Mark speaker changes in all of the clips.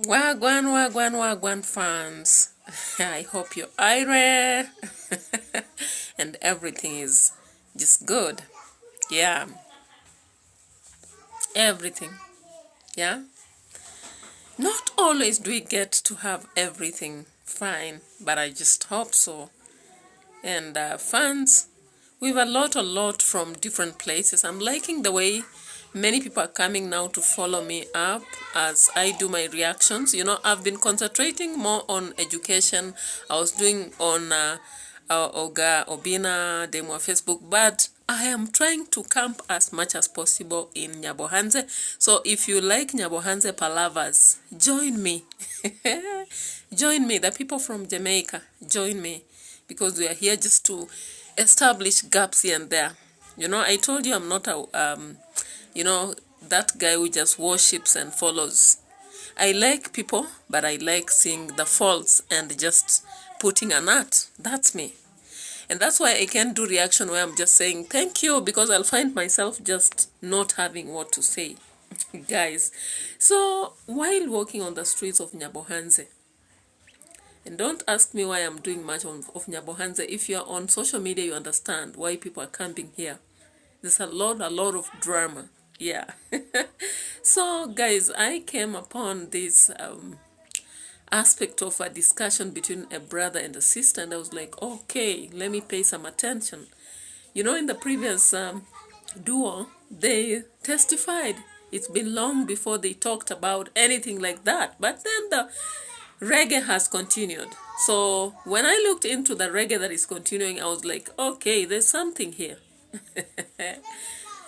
Speaker 1: Wagwan, wagwan, wagwan fans. I hope you're ire and everything is just good. Yeah, everything. Yeah. Not always do we get to have everything fine, but I just hope so. And fans, we have a lot from different places. I'm liking the way many people are coming now to follow me up as I do my reactions. You know, I've been concentrating more on education. I was doing on Oga Obina demo Facebook, but I am trying to camp as much as possible in Nyabohanze. So if you like Nyabohanze palavas, join me. Join me, the people from Jamaica, join me, because we are here just to establish gaps here and there. You know, I told you I'm not that guy who just worships and follows. I like people, but I like seeing the faults and just putting an art. That's me. And that's why I can't do reaction where I'm just saying thank you, because I'll find myself just not having what to say. Guys, so while walking on the streets of Nyabohanze, and don't ask me why I'm doing much of Nyabohanze. If you're on social media, you understand why people are camping here. There's a lot of drama. Yeah. So, guys, I came upon this aspect of a discussion between a brother and a sister, and I was like, okay, let me pay some attention. You know, in the previous duo, they testified. It's been long before they talked about anything like that. But then the reggae has continued. So when I looked into the reggae that is continuing, I was like, okay, there's something here.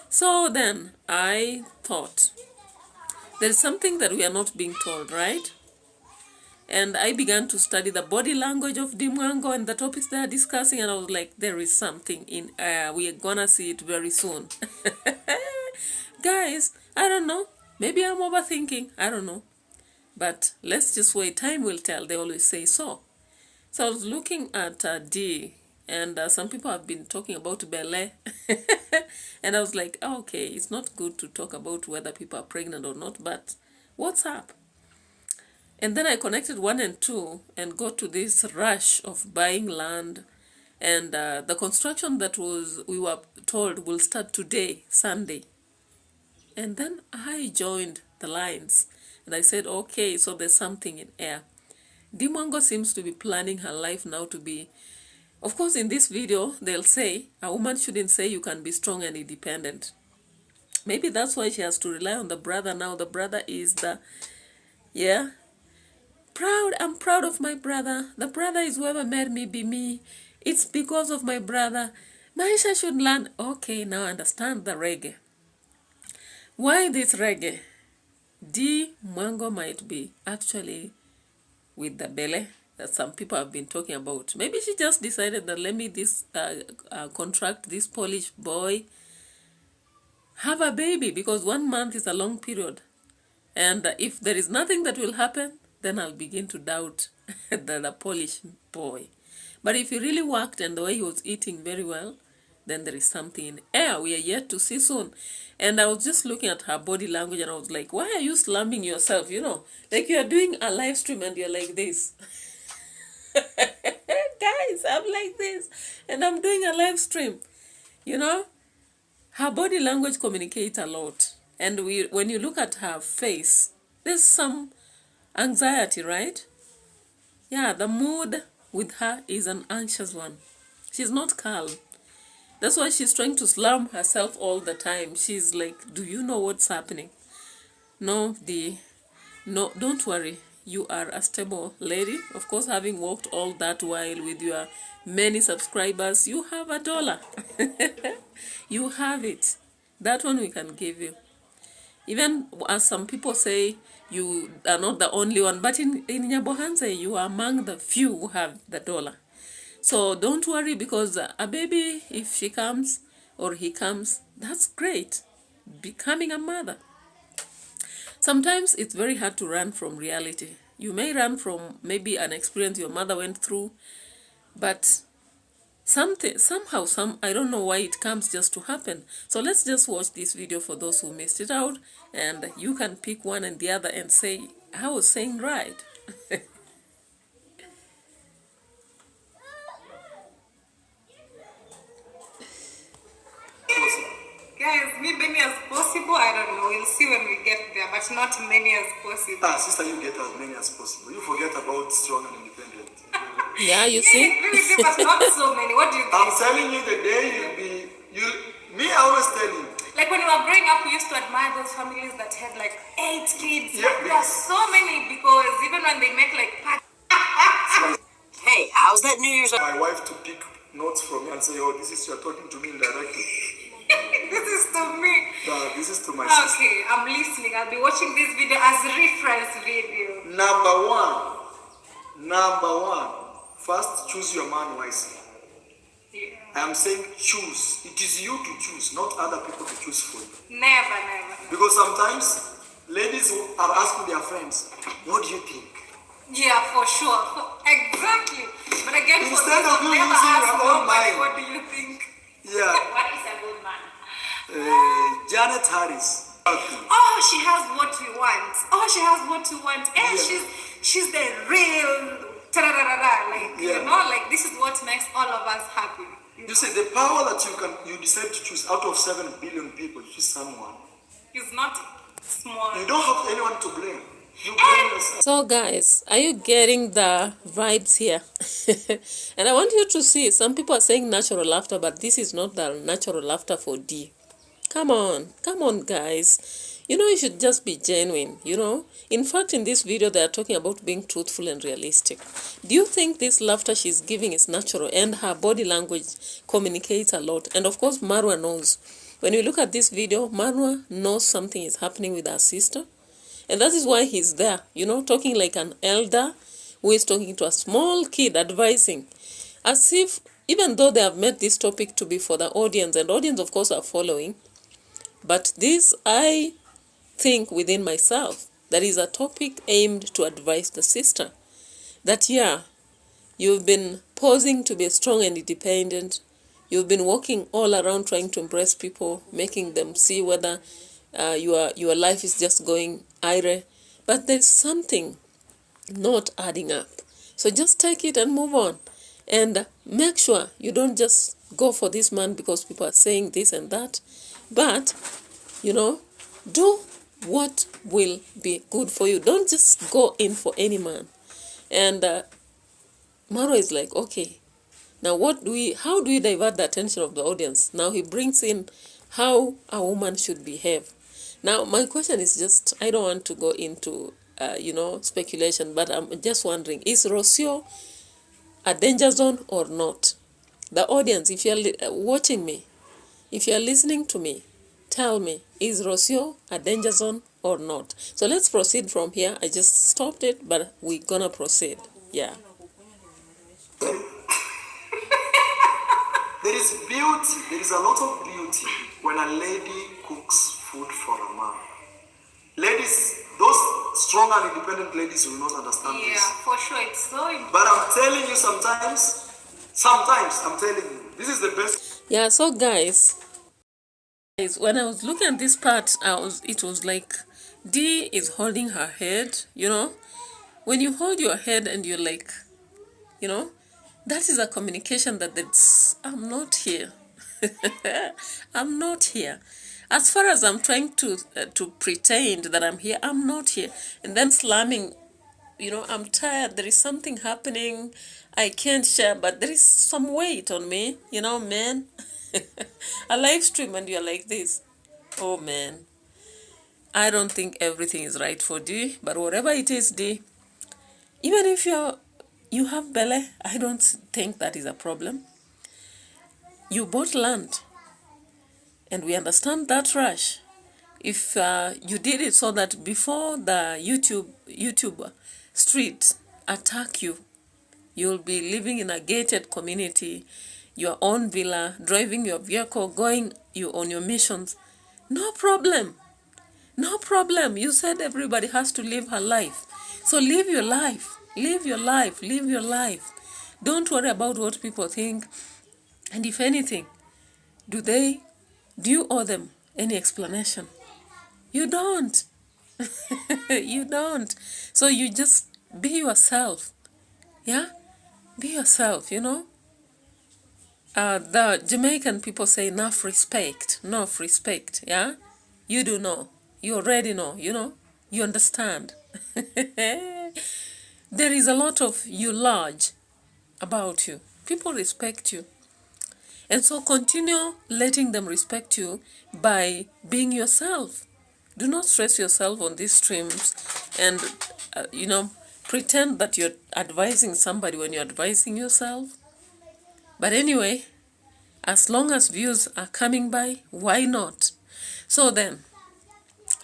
Speaker 1: So then I thought, there's something that we are not being told, right? And I began to study the body language of Dimwango and the topics they are discussing, and I was like, there is something in we are gonna see it very soon. Guys, I don't know. Maybe I'm overthinking. I don't know. But let's just wait. Time will tell. They always say so. So I was looking at D, and some people have been talking about Bele. And I was like, oh, okay, it's not good to talk about whether people are pregnant or not, but what's up? And then I connected 1 and 2 and got to this rush of buying land, and the construction that we were told will start today, Sunday. And then I joined the lines, and I said, okay, so there's something in air. Dimwango seems to be planning her life now to be, of course, in this video, they'll say, a woman shouldn't say you can be strong and independent. Maybe that's why she has to rely on the brother now. The brother is I'm proud of my brother. The brother is whoever made me be me. It's because of my brother. Maisha should learn. Okay, now I understand the reggae. Why this reggae? D. Mwango might be actually with the Bele that some people have been talking about. Maybe she just decided that let me contract this Polish boy, have a baby, because 1 month is a long period. And if there is nothing that will happen, then I'll begin to doubt the Polish boy. But if he really worked and the way he was eating very well, then there is something in air we are yet to see soon. And I was just looking at her body language, and I was like, why are you slamming yourself? You know, like you are doing a live stream and you're like this. Guys, I'm like this, and I'm doing a live stream. You know, her body language communicates a lot. And when you look at her face, there's some anxiety, right? Yeah, the mood with her is an anxious one. She's not calm. That's why she's trying to slam herself all the time. She's like, do you know what's happening? No, don't worry. You are a stable lady. Of course, having walked all that while with your many subscribers, you have $1. You have it. That one we can give you. Even as some people say, you are not the only one, but in Nyabohanze, you are among the few who have the $1. So don't worry, because a baby, if she comes or he comes, that's great. Becoming a mother. Sometimes it's very hard to run from reality. You may run from maybe an experience your mother went through, but I don't know why it comes just to happen. So let's just watch this video for those who missed it out, and you can pick one and the other and say I was saying right.
Speaker 2: Guys, me many as possible, I don't know. We'll see when we get there, but not many as possible.
Speaker 3: Sister, you get as many as possible. You forget about strong and independent.
Speaker 1: Yeah, you see?
Speaker 2: Really, but not so many. What do you think?
Speaker 3: I'm telling you, the day I always tell you.
Speaker 2: Like when we were growing up, we used to admire those families that had like 8 kids.
Speaker 3: Yeah,
Speaker 2: there are so many because even when they make like
Speaker 4: Hey, how's that New Year's?
Speaker 3: My wife to pick notes from me and say, oh, this is you're talking to me indirectly.
Speaker 2: this is to me.
Speaker 3: This is to my sister.
Speaker 2: Okay, I'm listening. I'll be watching this video as a reference video.
Speaker 3: Number one, first choose your man wisely.
Speaker 2: Yeah.
Speaker 3: I am saying choose. It is you to choose, not other people to choose for you.
Speaker 2: Never.
Speaker 3: Because sometimes ladies are asking their friends, what do you think?
Speaker 2: Yeah, for sure. Exactly. But again,
Speaker 3: Instead
Speaker 2: for
Speaker 3: of you
Speaker 2: never
Speaker 3: using
Speaker 2: ask
Speaker 3: your own
Speaker 2: nobody,
Speaker 3: mind.
Speaker 2: what do you think?
Speaker 3: Yeah.
Speaker 2: What is a good man?
Speaker 3: Janet Harris.
Speaker 2: Oh, she has what we want. And
Speaker 3: Yeah.
Speaker 2: she's the real like
Speaker 3: Yeah.
Speaker 2: you know, like this is what makes all of us happy.
Speaker 3: You see, the power that you decide to choose out of 7 billion people, you choose someone.
Speaker 2: It's not small.
Speaker 3: You don't have anyone to blame. You blame yourself.
Speaker 1: So guys, are you getting the vibes here? And I want you to see, some people are saying natural laughter, but this is not the natural laughter for D. Come on guys. You know, you should just be genuine, you know. In fact, in this video, they are talking about being truthful and realistic. Do you think this laughter she's giving is natural? And her body language communicates a lot. And of course, Marwa knows. When you look at this video, Marwa knows something is happening with her sister. And that is why he's there, you know, talking like an elder who is talking to a small kid, advising. As if, even though they have made this topic to be for the audience, and audience, of course, are following, but this, I think within myself, that is a topic aimed to advise the sister. That, yeah, you've been posing to be strong and independent. You've been walking all around trying to impress people, making them see whether your life is just going ire. But there's something not adding up. So just take it and move on. And make sure you don't just go for this man because people are saying this and that. But, you know, do what will be good for you. Don't just go in for any man. And Maro is like, okay, now how do we divert the attention of the audience? Now he brings in how a woman should behave. Now my question is just, I don't want to go into, speculation, but I'm just wondering, is Rocio a danger zone or not? The audience, if you're watching me, if you're listening to me, tell me, is Rocio a danger zone or not? So let's proceed from here. I just stopped it, but we're gonna proceed. Yeah.
Speaker 3: There is beauty, there is a lot of beauty when a lady cooks food for a man. Ladies, those strong and independent ladies will not understand this.
Speaker 2: Yeah, for sure, it's so important.
Speaker 3: But I'm telling you, sometimes I'm telling you, this is the best.
Speaker 1: Yeah, so guys, when I was looking at this part, it was like D is holding her head, you know. When you hold your head and you're like, you know, that is a communication that I'm not here. I'm not here. As far as I'm trying to pretend that I'm here, I'm not here. And then slamming, you know, I'm tired. There is something happening. I can't share, but there is some weight on me, you know, man. A live stream and you're like this. Oh, man. I don't think everything is right for D, but whatever it is, D, even if you have belly, I don't think that is a problem. You bought land, and we understand that rush. If you did it so that before the YouTube street attack you, you'll be living in a gated community, your own villa, driving your vehicle, going on your missions. No problem. No problem. You said everybody has to live her life. So live your life. Live your life. Live your life. Don't worry about what people think. And if anything, do you owe them any explanation? You don't. You don't. So you just be yourself. Yeah? Be yourself, you know? The Jamaican people say enough respect. Enough respect, yeah? You do know. You already know, you know? You understand. There is a lot of you large about you. People respect you. And so continue letting them respect you by being yourself. Do not stress yourself on these streams and, pretend that you're advising somebody when you're advising yourself. But anyway, as long as views are coming by, why not? So then,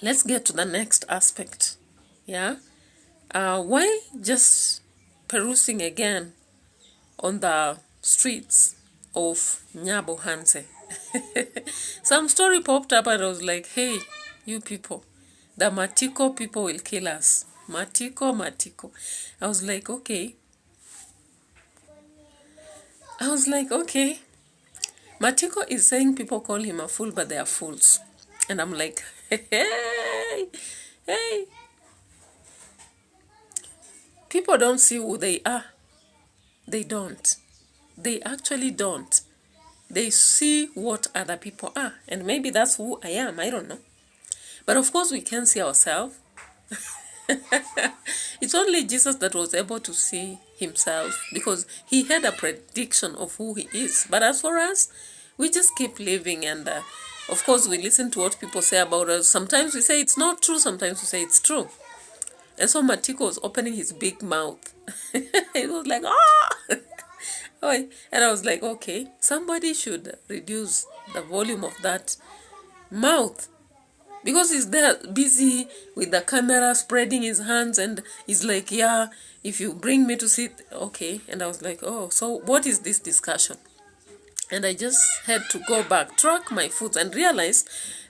Speaker 1: let's get to the next aspect. Yeah? Why just perusing again on the streets of Nyabo Hanse? Some story popped up and I was like, hey, you people, the Matiko people will kill us. Matiko. I was like, okay. Matiko is saying people call him a fool, but they are fools. And I'm like, hey. People don't see who they are. They don't. They actually don't. They see what other people are. And maybe that's who I am. I don't know. But of course we can see ourselves. It's only Jesus that was able to see himself because he had a prediction of who he is. But as for us, we just keep living and of course we listen to what people say about us. Sometimes we say it's not true, sometimes we say it's true. And so Matiko was opening his big mouth. It was like, ah! And I was like, okay, somebody should reduce the volume of that mouth. Because he's there busy with the camera, spreading his hands, and he's like, yeah, if you bring me to sit, okay. And I was like, oh, so what is this discussion? And I just had to go back, track my foot, and realize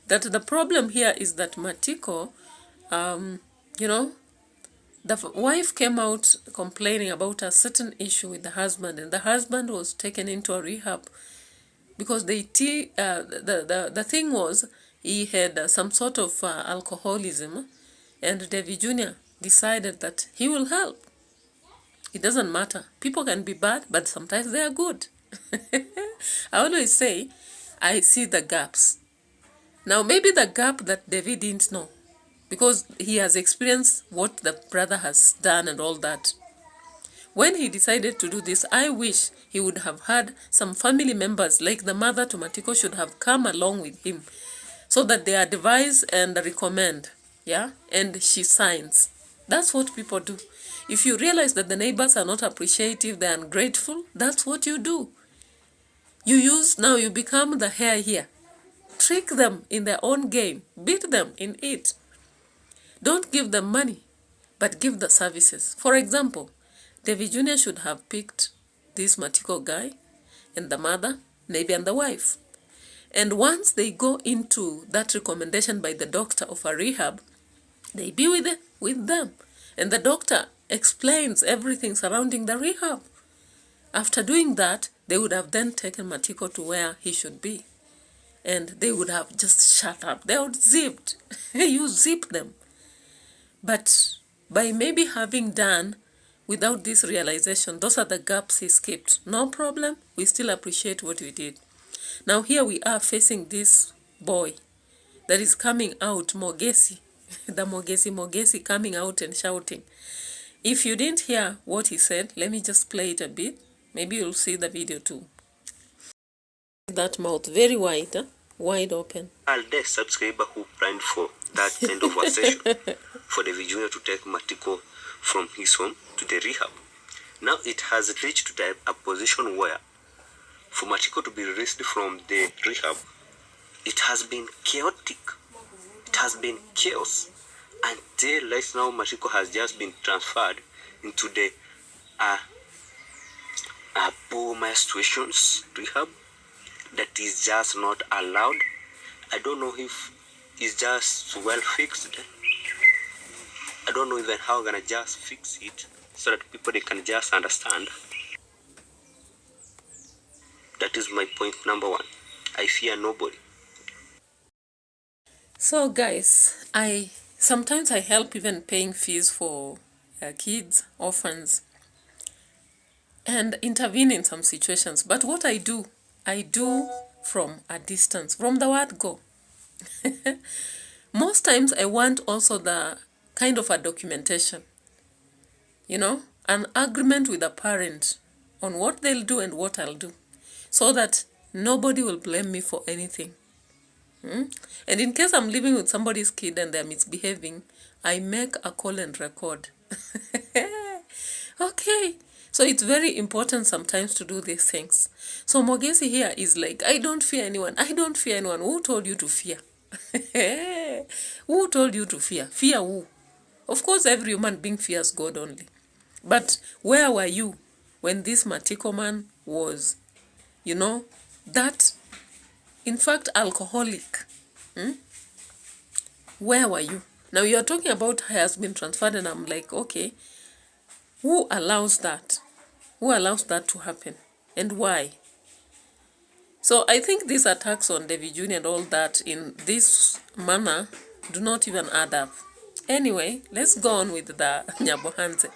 Speaker 1: that the problem here is that Matiko, the wife came out complaining about a certain issue with the husband, and the husband was taken into a rehab because the thing was he had some sort of alcoholism, and David Jr. decided that he will help. It doesn't matter. People can be bad, but sometimes they are good. I always say, I see the gaps. Now, maybe the gap that David didn't know, because he has experienced what the brother has done and all that. When he decided to do this, I wish he would have had some family members, like the mother to Matiko should have come along with him, so that they advise and recommend, yeah? And she signs. That's what people do. If you realize that the neighbors are not appreciative, they're ungrateful, that's what you do. Now you become the hair here. Trick them in their own game. Beat them in it. Don't give them money, but give the services. For example, David Jr. should have picked this Matiko guy and the mother, maybe, and the wife. And once they go into that recommendation by the doctor of a rehab, they be with them. And the doctor explains everything surrounding the rehab. After doing that, they would have then taken Matiko to where he should be. And they would have just shut up. They would zipped. You zip them. But by maybe having done without this realization, those are the gaps he skipped. No problem. We still appreciate what we did. Now here we are facing this boy that is coming out, Mogesi. The Mogesi coming out and shouting. If you didn't hear what he said, let me just play it a bit. Maybe you'll see the video too. That mouth very wide, huh? Wide open.
Speaker 5: Are the subscriber who planned for that kind of a session for the Junior to take Matiko from his home to the rehab. Now it has reached a position where for Matiko to be released from the rehab, it has been chaotic. It has been chaos. Until right now, Matiko has just been transferred into the Boma situations rehab that is just not allowed. I don't know if it's just well fixed. I don't know even how I'm gonna just fix it so that people they can just understand. That is my point number one. I fear nobody.
Speaker 1: So guys, I Sometimes I help even paying fees for kids, orphans, and intervene in some situations. But what I do from a distance, from the word go. Most times I want also the kind of a documentation, an agreement with a parent on what they'll do and what I'll do, so that nobody will blame me for anything. And in case I'm living with somebody's kid and they're misbehaving, I make a call and record. Okay. So it's very important sometimes to do these things. So Mogesi here is like, I don't fear anyone. I don't fear anyone. Who told you to fear? Who told you to fear? Fear who? Of course, every human being fears God only. But where were you when this Matiko man was, that, in fact, alcoholic? Where were you? Now you're talking about has been transferred, and I'm like, okay, who allows that? Who allows that to happen? And why? So I think these attacks on David Jr. and all that in this manner do not even add up. Anyway, let's go on with the Nyabohanse.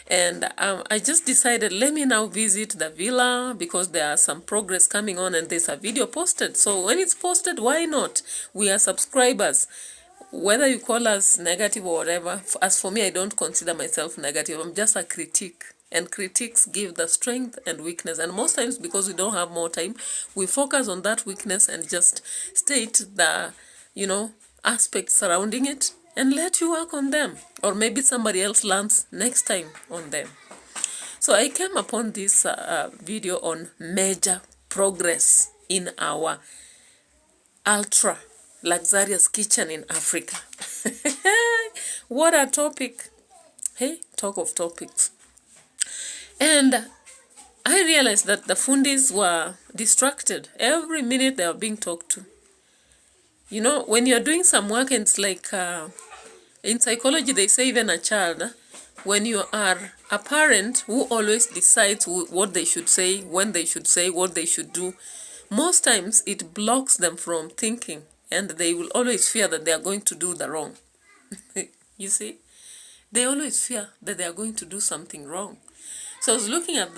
Speaker 1: And I just decided, let me now visit the villa because there are some progress coming on and there's a video posted. So when it's posted, why not? We are subscribers. Whether you call us negative or whatever, as for me, I don't consider myself negative. I'm just a critique. And critiques give the strength and weakness. And most times, because we don't have more time, we focus on that weakness and just state the, aspects surrounding it and let you work on them. Or maybe somebody else learns next time on them. So I came upon this video on major progress in our ultra luxurious kitchen in Africa. What a topic. Hey, talk of topics. And I realized that the fundis were distracted. Every minute they were being talked to. When you're doing some work, and it's like, in psychology, they say even a child, when you are a parent who always decides what they should say, when they should say, what they should do, most times it blocks them from thinking, and they will always fear that they are going to do the wrong. You see? They always fear that they are going to do something wrong. So I was looking at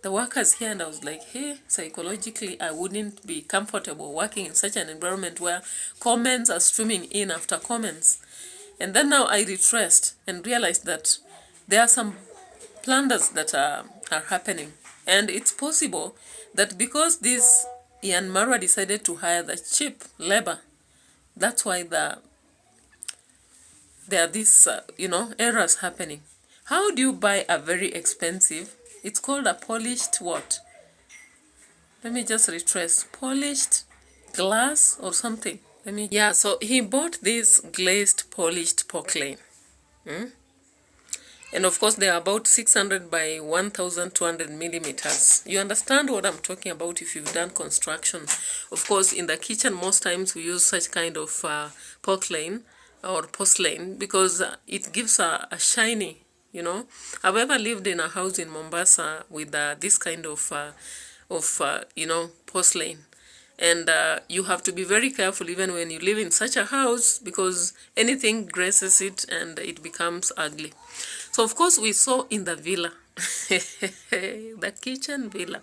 Speaker 1: the workers here, and I was like, hey, psychologically, I wouldn't be comfortable working in such an environment where comments are streaming in after comments. And then now I retraced and realized that there are some plunders that are happening. And it's possible that because this Ian Marwa decided to hire the cheap labor, that's why there are these, errors happening. How do you buy a very expensive, it's called a polished what? Let me just retrace. Polished glass or something. Yeah, so he bought this glazed polished porcelain. And of course, they are about 600 by 1,200 millimeters. You understand what I'm talking about if you've done construction. Of course, in the kitchen, most times we use such kind of porcelain or porcelain because it gives a shiny, I've ever lived in a house in Mombasa with this kind of porcelain. And you have to be very careful even when you live in such a house because anything graces it and it becomes ugly. So, of course, we saw in the villa, the kitchen villa,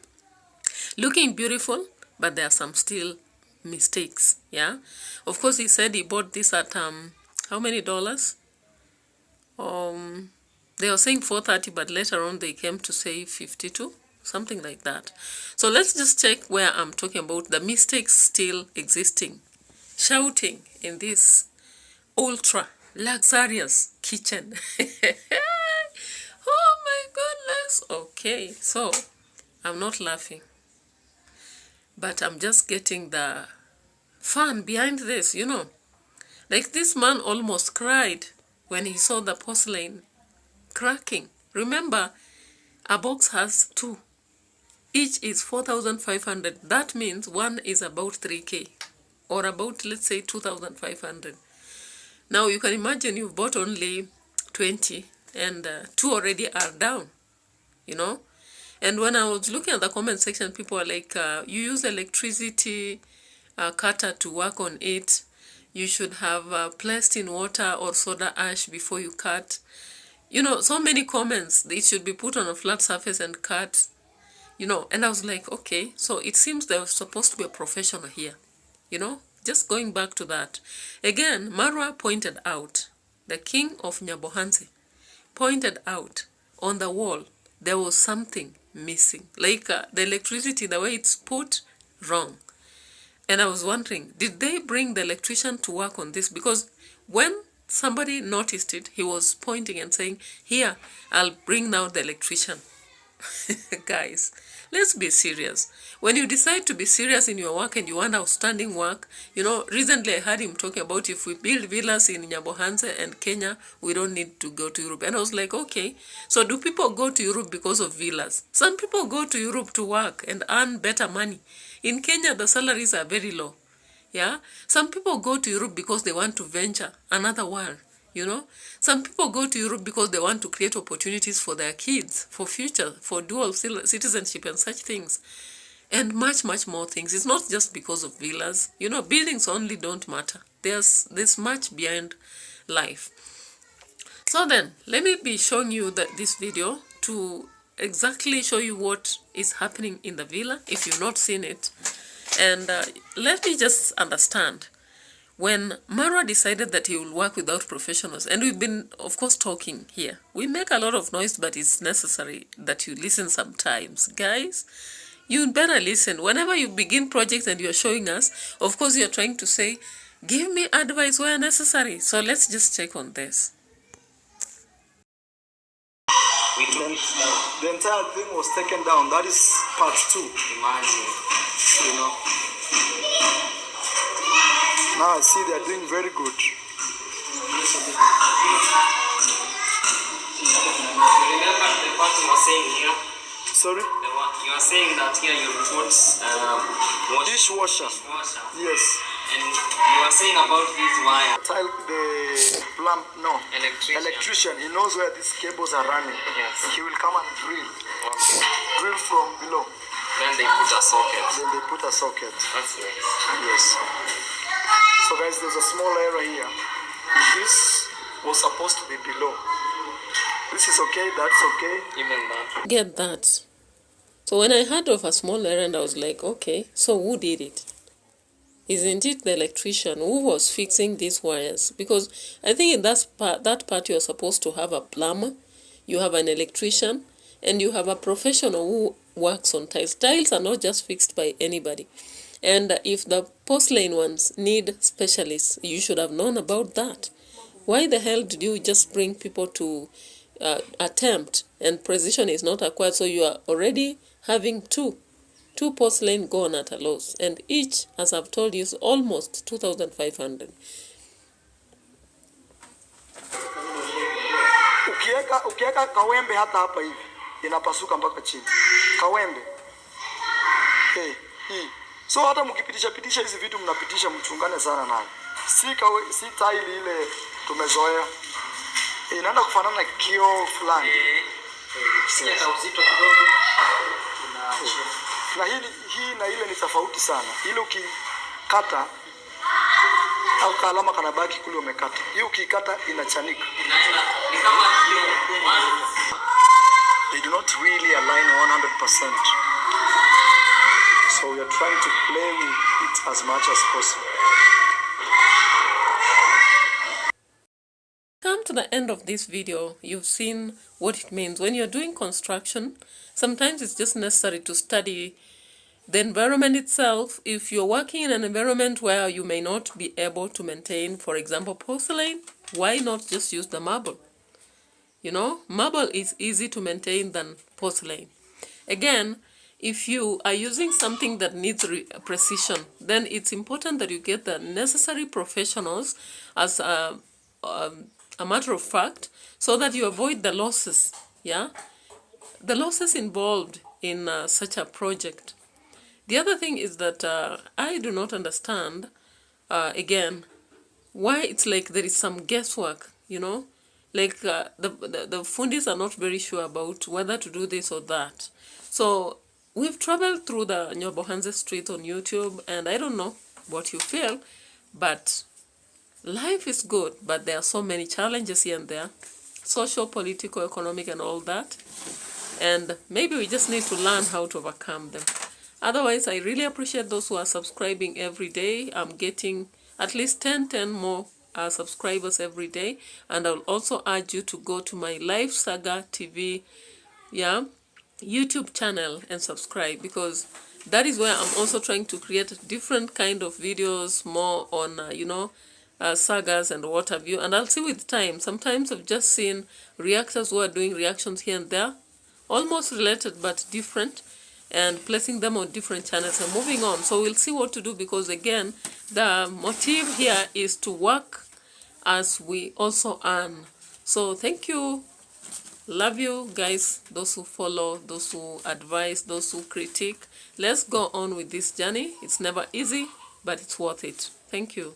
Speaker 1: looking beautiful, but there are some still mistakes, yeah? Of course, he said he bought this at, how many dollars? They were saying $430, but later on they came to say $52, something like that. So let's just check where I'm talking about the mistakes still existing, shouting in this ultra luxurious kitchen. Oh my goodness. Okay, so I'm not laughing, but I'm just getting the fun behind this, Like this man almost cried when he saw the porcelain cracking. Remember, a box has 2. Each is 4,500. That means one is about 3K or about, let's say, 2,500. Now you can imagine you've bought only 20 and 2 already are down, And when I was looking at the comment section, people were like, you use electricity cutter to work on it. you should have placed in water or soda ash before you cut. You know, so many comments. It should be put on a flat surface and cut. You know, and I was like, okay, so it seems there was supposed to be a professional here. You know, just going back to that. Again, Marwa pointed out, the king of Nyabohanse pointed out on the wall, there was something missing. Like the electricity, the way it's put, wrong. And I was wondering, did they bring the electrician to work on this? Because when somebody noticed it, he was pointing and saying, here, I'll bring now the electrician. Guys, let's be serious. When you decide to be serious in your work and you want outstanding work, you know, recently I heard him talking about if we build villas in Nyabohanse and Kenya, we don't need to go to Europe. And I was like, okay, so do people go to Europe because of villas? Some people go to Europe to work and earn better money. In Kenya, the salaries are very low. Yeah, some people go to Europe because they want to venture another world. You know, some people go to Europe because they want to create opportunities for their kids, for future, for dual citizenship and such things. And much, much more things. It's not just because of villas. You know, buildings only don't matter. There's much beyond life. So then, let me be showing you this video to exactly show you what is happening in the villa, if you've not seen it. And let me just understand. When Marwa decided that he will work without professionals, and we've been, of course, talking here. We make a lot of noise, but it's necessary that you listen sometimes. Guys, you better listen. Whenever you begin projects and you're showing us, of course, you're trying to say, give me advice where necessary. So let's just check on this.
Speaker 3: The entire thing was taken down. That is part 2. Imagine. You know. Now I see they are doing very good.
Speaker 4: Remember the part you were saying here?
Speaker 3: Sorry?
Speaker 4: You are saying that here you put
Speaker 3: dishwasher. Yes.
Speaker 4: And you are saying about these wires.
Speaker 3: Electrician. He knows where these cables are running.
Speaker 4: Yes.
Speaker 3: He will come and drill.
Speaker 4: Okay.
Speaker 3: Drill from below.
Speaker 4: Then they put a socket.
Speaker 3: That's
Speaker 4: nice.
Speaker 3: Yes. So guys, there's a small error here. This was supposed to be below. This is okay, that's okay.
Speaker 4: Even that.
Speaker 1: Get that. So when I heard of a small error, I was like, okay, so who did it? Isn't it the electrician who was fixing these wires? Because I think in that part you're supposed to have a plumber, you have an electrician, and you have a professional who works on tiles. Tiles are not just fixed by anybody. And if the porcelain ones need specialists, you should have known about that. Why the hell did you just bring people to attempt and precision is not acquired? So you are already having two porcelain gone at a loss. And each, as I've told you, is almost 2,500.
Speaker 3: Ukiweka kawembe hata hapa hivi inapasuka mpaka chini. Kawembe. Hii. So hata mkipitisha hizi vitu mnapitisha mchungane sana nayo. Si tile ile tumezoea. Inaenda kufanana na kio fulani.
Speaker 4: Hata uzito kidogo.
Speaker 3: Na hii na ile ni tofauti sana. Ile ukikata au kalama kanabaki kule umekata. Hii ukikata inachanika.
Speaker 4: Ni kama kio.
Speaker 3: They do not really align 100%. So we are trying to play with it as much as possible.
Speaker 1: Come to the end of this video, you've seen what it means. When you're doing construction, sometimes it's just necessary to study the environment itself. If you're working in an environment where you may not be able to maintain, for example, porcelain, why not just use the marble? You know, marble is easy to maintain than porcelain. Again, if you are using something that needs precision, then it's important that you get the necessary professionals as a matter of fact, so that you avoid the losses, yeah? The losses involved in such a project. The other thing is that I do not understand, again, why it's like there is some guesswork, you know? Like the fundis are not very sure about whether to do this or that. So we've traveled through the Nyabohanse street on YouTube, and I don't know what you feel, but life is good, but there are so many challenges here and there, social, political, economic, and all that. And maybe we just need to learn how to overcome them. Otherwise, I really appreciate those who are subscribing every day. I'm getting at least 10 more subscribers every day. And I'll also urge you to go to my Life Saga TV YouTube channel and subscribe, because that is where I'm also trying to create different kind of videos, more on, sagas and what have you. And I'll see with time. Sometimes I've just seen reactors who are doing reactions here and there, almost related but different, and placing them on different channels and moving on. So we'll see what to do, because again, the motive here is to work as we also earn. So thank you. Love you guys, those who follow, those who advise, those who critique. Let's go on with this journey. It's never easy, but it's worth it. Thank you.